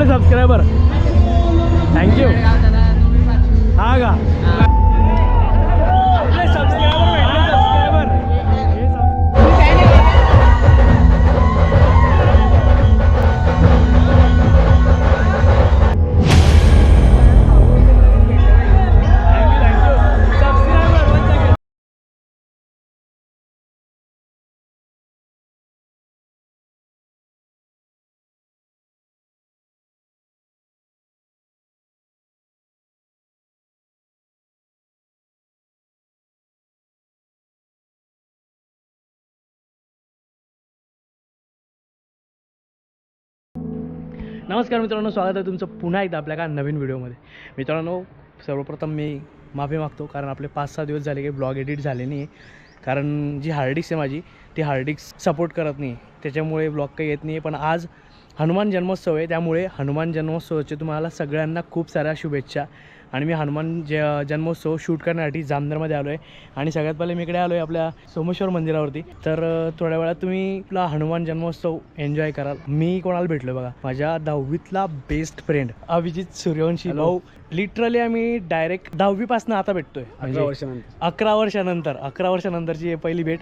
Subscriber thank you. हा का आपले सबस्क्राइबर भेटले सबस्क्राइबर. नमस्कार मित्रांनो, स्वागत आहे तुमचं पुन्हा एकदा आपल्या नवीन व्हिडिओमध्ये. मित्रांनो, सर्वप्रथम मी माफी मागतो कारण आपले 5-6 दिवस झाले काही ब्लॉग एडिट झाले नाही. कारण जी हार्ड डिस्क आहे माझी ती हार्ड डिस्क सपोर्ट करत नाही, त्याच्यामुळे ब्लॉग काही येत नाही. पण आज हनुमान जन्मोत्सव आहे, त्यामुळे हनुमान जन्मोत्सवाचे तुम्हाला सगळ्यांना खूप साऱ्या शुभेच्छा. आणि मी हनुमान जन्मोत्सव शूट करण्यासाठी जामनेरमध्ये आलो आहे. आणि सगळ्यात पहिले मी इकडे आलो आहे आपल्या सोमेश्वर मंदिरावरती. तर थोड्या वेळात तुम्ही आपला हनुमान जन्मोत्सव एन्जॉय कराल. मी कोणाला भेटलो बघा, माझ्या 10वीतला बेस्ट फ्रेंड अभिजित सूर्यवंशी भाऊ. लिटरली आम्ही डायरेक्ट 10वीपासून आता भेटतोय, 11 वर्षानंतरची पहिली भेट.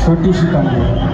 छोटीशी कामगिरी.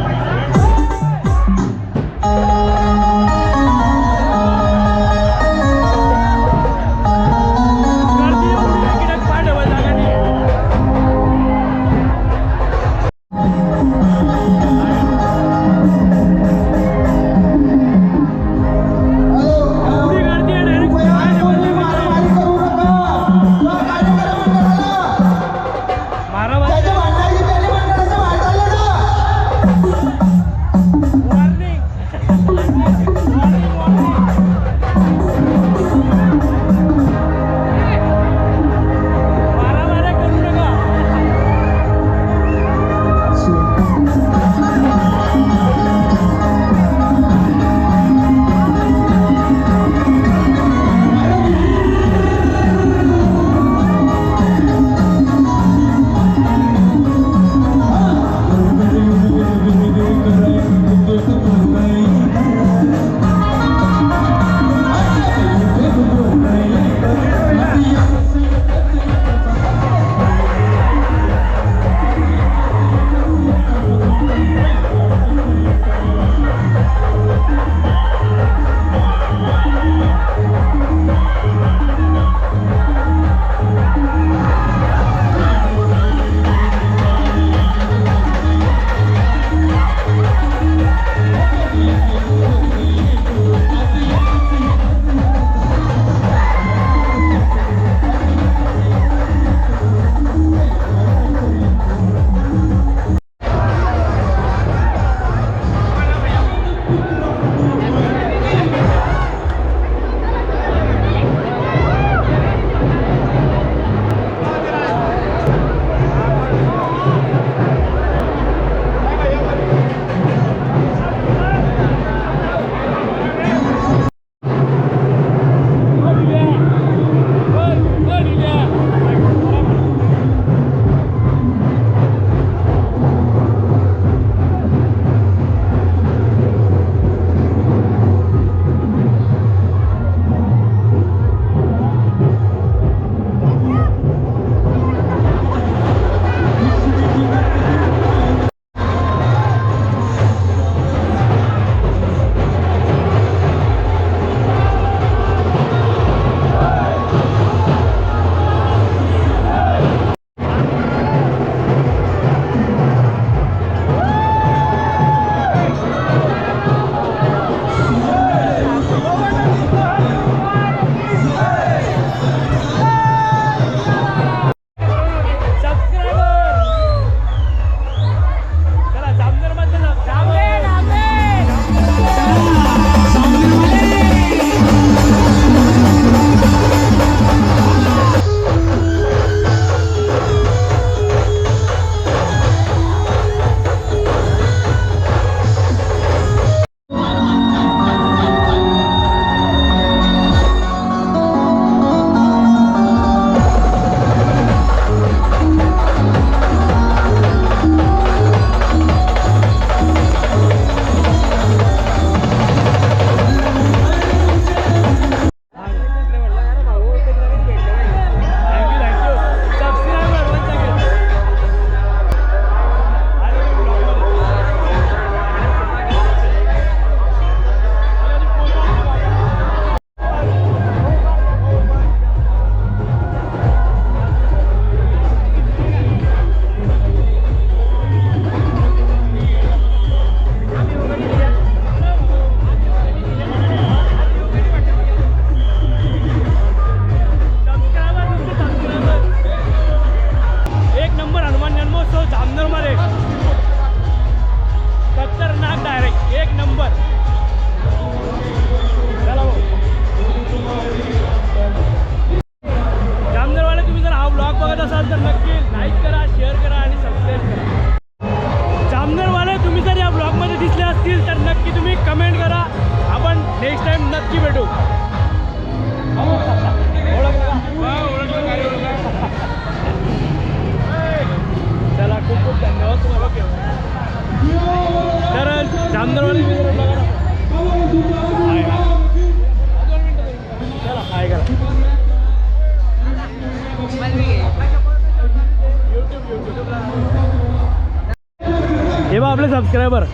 आपले सबस्क्रायबर.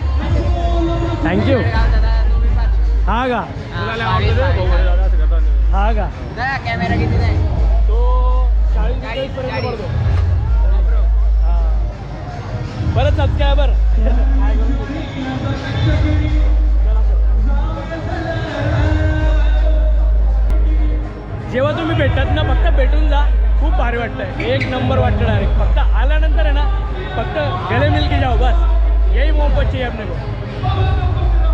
थँक्यू. हा का हा का कॅमेरा किती नाही तो 40 पर्यंत पडतो. परत सबस्क्रायबर. जेव्हा तुम्ही भेटतात ना फक्त भेटून जा. खूप भारी वाटतं. एक नंबर वाटतं डायरेक्ट. फक्त आल्यानंतर आहे ना फक्त गले मिल के जाओ बस. यही मोहब्बत चाहिए अपने को.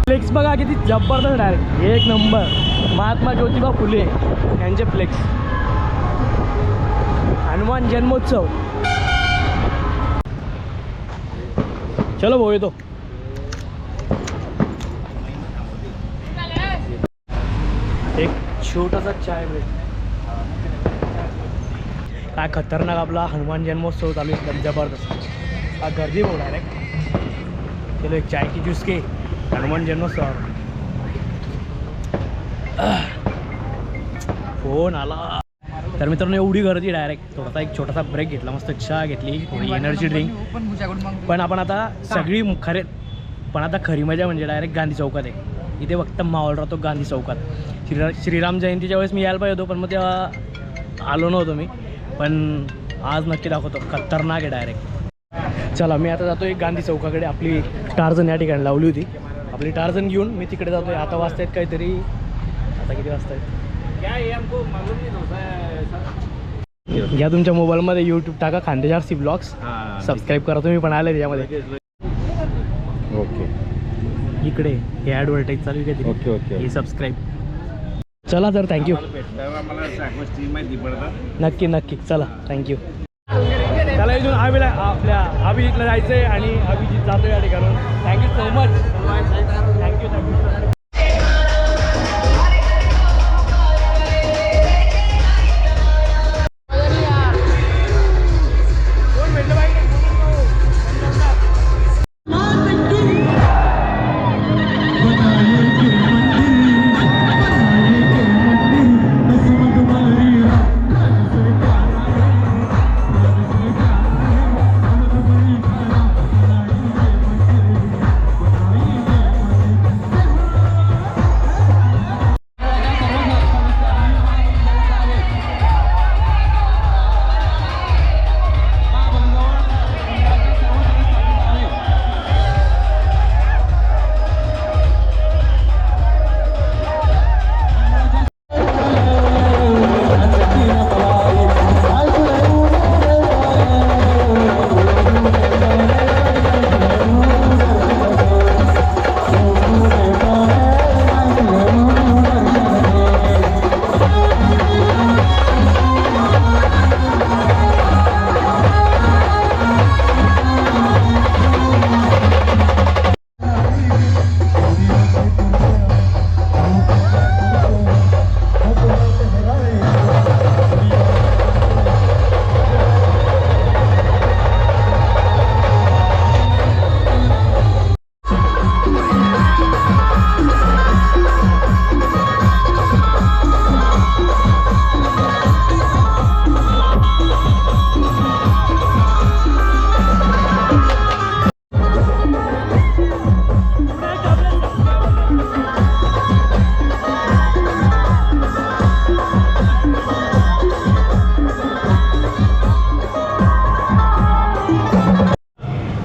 फ्लेक्स बघा किती जबरदस्त डायरेक्ट. एक नंबर. महात्मा ज्योतिबा फुले यांचे फ्लेक्स. हनुमान जन्मोत्सव. चलो भाऊ येतो. एक छोटासा चाय ब्रेक. काय खतरनाक आपला हनुमान जन्मोत्सव चालू आहे. एकदम जबरदस्त. हा गर्दी बोल डायरेक्ट. चलो एक चाय की जूस के हनुमान जन्मोत्सव. फोन आला. तर मित्रांनो एवढी गर्दी डायरेक्ट थोडासा एक छोटासा ब्रेक घेतला. मस्त चहा घेतली. थोडी एनर्जी ड्रिंक. पण आपण आता सगळी पण आता खरी मजा म्हणजे डायरेक्ट गांधी चौकात आहे. इथे फक्त माहोल राहतो गांधी चौकात. श्रीराम जयंतीच्या वेळेस मी यायला पाहिजे होतो पण मग तेव्हा आलो नव्हतो मी. पण आज नक्की दाखवतो. खतरनाक आहे डायरेक्ट. चला मी आता जातो एक गांधी चौकाकडे. आपली टार्झन या ठिकाणी लावली होती. आपली टार्झन घेऊन मी तिकडे जातो आहे. आता वाजता आहेत काहीतरी. आता किती वाजता आहेत घ्या तुमच्या मोबाईलमध्ये यूट्यूब टाका खानदेश आरसी ब्लॉग्स. सबस्क्राईब करा तुम्ही पण आले त्याच्यामध्ये. ओके इकडे हे ॲडव्हर्टाईज चालू आहे. ओके ओके हे सबस्क्राईब. चला तर थँक्यू. नक्की नक्की चला थँक्यू. त्याला इथून आपल्या अभिजितला जायचं आहे आणि अभिजित जातो या ठिकाणून. Thank you so much. Thank you thank you.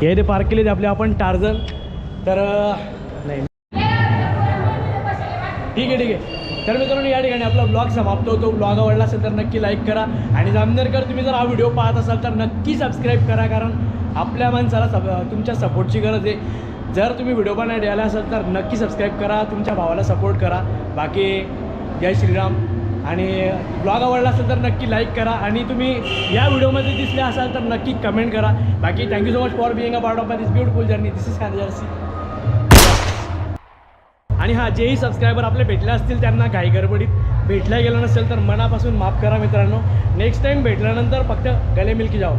हे ते पार्क केले आपले आपण टार्झन. तर नाही ठीक आहे. तर मित्रांनो या ठिकाणी आपला ब्लॉग समाप्त होतो. ब्लॉग आवडला असेल तर नक्की लाईक करा. आणि जामनेरकर तुम्ही जर हा व्हिडिओ पाहत असाल तर नक्की सबस्क्राईब करा. कारण आपल्या माणसाला तुमच्या सपोर्टची गरज आहे. जर तुम्ही व्हिडिओ बनायला आला असाल तर नक्की सबस्क्राईब करा. तुमच्या भावाला सपोर्ट करा. बाकी जय श्रीराम. आणि ब्लॉग आवडला असेल तर नक्की लाईक करा. आणि तुम्ही या व्हिडिओमध्ये दिसले असाल तर नक्की कमेंट करा. बाकी thank you so much for being a part of this beautiful journey. This is Khandesh RC. आणि हां जेही सबस्क्रायबर आपले भेटले असतील त्यांना काही गडबडीत भेटल्या गेलं नसेल तर मनापासून माफ करा मित्रांनो. नेक्स्ट टाईम भेटल्यानंतर फक्त गले मिल के जाओ.